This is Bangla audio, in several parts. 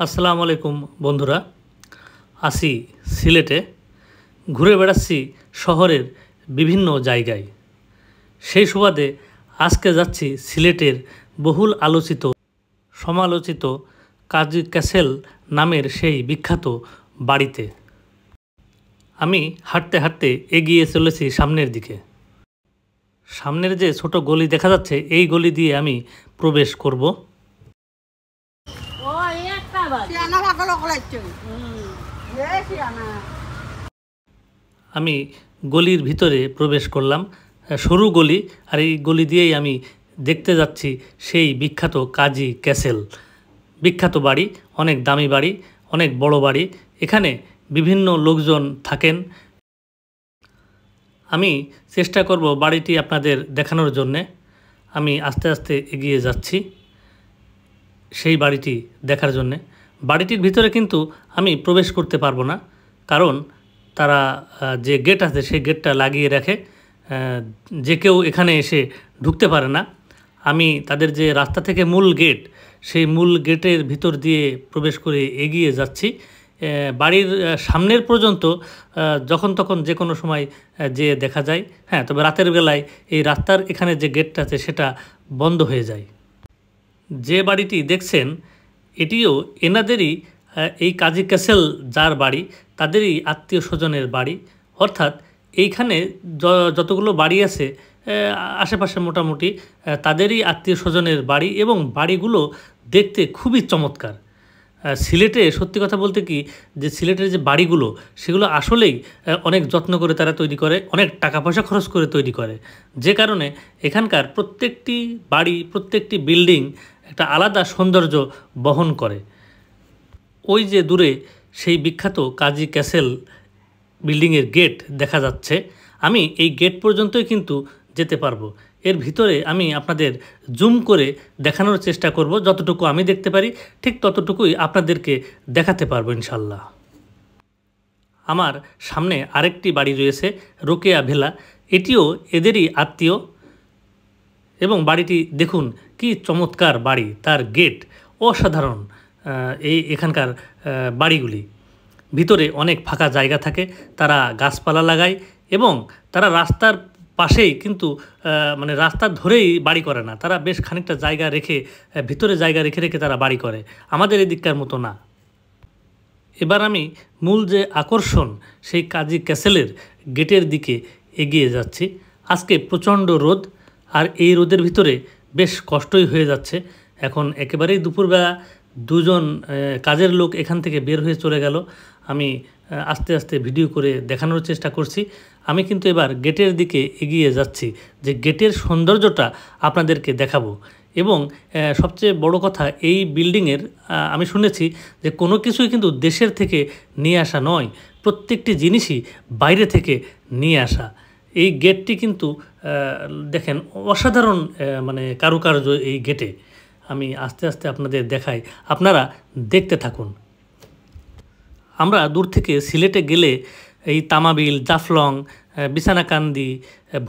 আসসালামু আলাইকুম বন্ধুরা, আসি সিলেটে, ঘুরে বেড়াচ্ছি শহরের বিভিন্ন জায়গায়। সেই সুবাদে আজকে যাচ্ছি সিলেটের বহুল আলোচিত সমালোচিত কাজী ক্যাসেল নামের সেই বিখ্যাত বাড়িতে। আমি হাঁটতে হাঁটতে এগিয়ে চলেছি সামনের দিকে। সামনের যে ছোট গলি দেখা যাচ্ছে, এই গলি দিয়ে আমি প্রবেশ করব। আমি গলির ভিতরে প্রবেশ করলাম, সরু গলি, আর এই গলি দিয়েই আমি দেখতে যাচ্ছি সেই বিখ্যাত কাজী ক্যাসেল। বিখ্যাত বাড়ি, অনেক দামি বাড়ি, অনেক বড় বাড়ি। এখানে বিভিন্ন লোকজন থাকেন। আমি চেষ্টা করব বাড়িটি আপনাদের দেখানোর জন্যে। আমি আস্তে আস্তে এগিয়ে যাচ্ছি সেই বাড়িটি দেখার জন্যে। বাড়িটির ভিতরে কিন্তু আমি প্রবেশ করতে পারবো না, কারণ তারা যে গেট আছে সেই গেটটা লাগিয়ে রাখে, যে কেউ এখানে এসে ঢুকতে পারে না। আমি তাদের যে রাস্তা থেকে মূল গেট, সেই মূল গেটের ভিতর দিয়ে প্রবেশ করে এগিয়ে যাচ্ছি। বাড়ির সামনের পর্যন্ত যখন তখন যে কোনো সময় যে দেখা যায়। হ্যাঁ, তবে রাতের বেলায় এই রাস্তার এখানে যে গেটটা আছে সেটা বন্ধ হয়ে যায়। যে বাড়িটি দেখছেন এটিও এনাদেরই, এই কাজী ক্যাসেল যার বাড়ি তাদেরই আত্মীয় স্বজনের বাড়ি। অর্থাৎ এইখানে যতগুলো বাড়ি আছে আশেপাশে মোটামুটি তাদেরই আত্মীয় স্বজনের বাড়ি, এবং বাড়িগুলো দেখতে খুবই চমৎকার। সিলেটে সত্যি কথা বলতে কি, যে সিলেটের যে বাড়িগুলো সেগুলো আসলেই অনেক যত্ন করে তারা তৈরি করে, অনেক টাকা পয়সা খরচ করে তৈরি করে, যে কারণে এখানকার প্রত্যেকটি বাড়ি, প্রত্যেকটি বিল্ডিং একটা আলাদা সৌন্দর্য বহন করে। ওই যে দূরে সেই বিখ্যাত কাজী ক্যাসেল বিল্ডিংয়ের গেট দেখা যাচ্ছে। আমি এই গেট পর্যন্তই কিন্তু যেতে পারবো। এর ভিতরে আমি আপনাদের জুম করে দেখানোর চেষ্টা করব। যতটুকু আমি দেখতে পারি ঠিক ততটুকুই আপনাদেরকে দেখাতে পারবো ইনশাল্লাহ। আমার সামনে আরেকটি বাড়ি রয়েছে, রোকেয়া ভিলা। এটিও এদেরই আত্মীয়, এবং বাড়িটি দেখুন কি চমৎকার বাড়ি, তার গেট অসাধারণ। এখানকার বাড়িগুলি ভিতরে অনেক ফাঁকা জায়গা থাকে, তারা গাছপালা লাগায়, এবং তারা রাস্তার পাশেই কিন্তু মানে রাস্তার ধরেই বাড়ি করে না, তারা বেশ খানিকটা জায়গা রেখে, ভিতরে জায়গা রেখে রেখে তারা বাড়ি করে, আমাদের এদিককার মতো না। এবার আমি মূল যে আকর্ষণ সেই কাজী ক্যাসেলের গেটের দিকে এগিয়ে যাচ্ছি। আজকে প্রচণ্ড রোদ, আর এই রোদের ভিতরে বেশ কষ্টই হয়ে যাচ্ছে। এখন একেবারেই দুপুরবেলা, দুজন কাজের লোক এখান থেকে বের হয়ে চলে গেল। আমি আস্তে আস্তে ভিডিও করে দেখানোর চেষ্টা করছি। আমি কিন্তু এবার গেটের দিকে এগিয়ে যাচ্ছি, যে গেটের সৌন্দর্যটা আপনাদেরকে দেখাবো। এবং সবচেয়ে বড় কথা, এই বিল্ডিংয়ের আমি শুনেছি যে কোনো কিছুই কিন্তু দেশের থেকে নিয়ে আসা নয়, প্রত্যেকটি জিনিসই বাইরে থেকে নিয়ে আসা। এই গেটটি কিন্তু দেখেন অসাধারণ মানে কারুকার্য এই গেটে। আমি আস্তে আস্তে আপনাদের দেখাই, আপনারা দেখতে থাকুন। আমরা দূর থেকে সিলেটে গেলে এই তামাবিল, জাফলং, বিছানাকান্দি,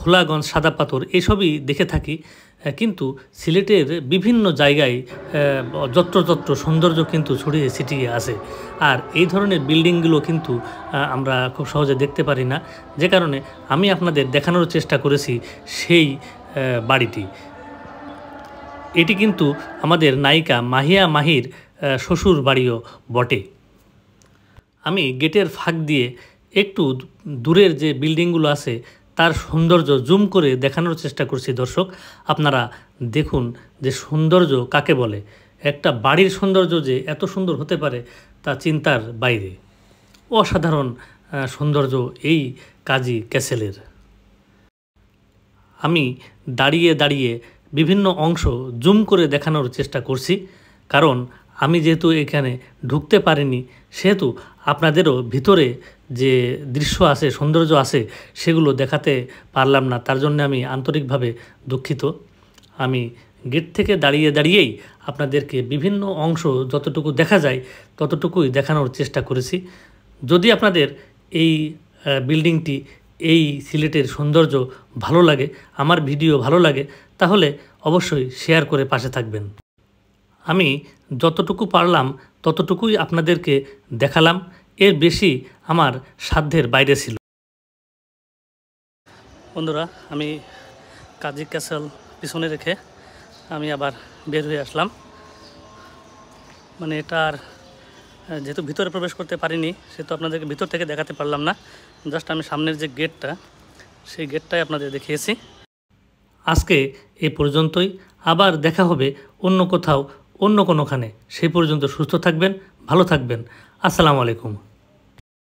ভোলাগঞ্জ, সাদা পাথর এসবই দেখে থাকি, কিন্তু সিলেটের বিভিন্ন জায়গায় যত্রতত্র সৌন্দর্য কিন্তু ছড়িয়ে ছিটিয়ে আছে। আর এই ধরনের বিল্ডিংগুলো কিন্তু আমরা খুব সহজে দেখতে পারি না, যে কারণে আমি আপনাদের দেখানোর চেষ্টা করেছি সেই বাড়িটি। এটি কিন্তু আমাদের নায়িকা মাহিয়া মাহির শ্বশুর বাড়িও বটে। আমি গেটের ফাঁক দিয়ে একটু দূরের যে বিল্ডিংগুলো আছে তার সৌন্দর্য জুম করে দেখানোর চেষ্টা করছি। দর্শক, আপনারা দেখুন যে সৌন্দর্য কাকে বলে। একটা বাড়ির সৌন্দর্য যে এত সুন্দর হতে পারে তা চিন্তার বাইরে। অসাধারণ সৌন্দর্য এই কাজী ক্যাসেলের। আমি দাঁড়িয়ে দাঁড়িয়ে বিভিন্ন অংশ জুম করে দেখানোর চেষ্টা করছি, কারণ আমি যেহেতু এখানে ঢুকতে পারিনি, সেহেতু আপনাদেরও ভিতরে যে দৃশ্য আছে, সৌন্দর্য আছে, সেগুলো দেখাতে পারলাম না। তার জন্য আমি আন্তরিকভাবে দুঃখিত। আমি গেট থেকে দাঁড়িয়ে দাঁড়িয়েই আপনাদেরকে বিভিন্ন অংশ যতটুকু দেখা যায় ততটুকুই দেখানোর চেষ্টা করেছি। যদি আপনাদের এই বিল্ডিংটি, এই সিলেটের সৌন্দর্য ভালো লাগে, আমার ভিডিও ভালো লাগে, তাহলে অবশ্যই শেয়ার করে পাশে থাকবেন। আমি যতটুকু পারলাম ততটুকুই আপনাদেরকে দেখালাম, এর বেশি আমার সাধ্যের বাইরে ছিল। বন্ধুরা, আমি কাজী ক্যাসেল পিছনে রেখে আমি আবার বের হয়ে আসলাম। মানে এটা আর যেহেতু ভিতরে প্রবেশ করতে পারিনি, সেহেতু আপনাদেরকে ভিতর থেকে দেখাতে পারলাম না। জাস্ট আমি সামনের যে গেটটা, সেই গেটটাই আপনাদের দেখিয়েছি। আজকে এই পর্যন্তই, আবার দেখা হবে অন্য কোথাও, অন্য কোনোখানে। সেই পর্যন্ত সুস্থ থাকবেন, ভালো থাকবেন। আসসালামু আলাইকুম।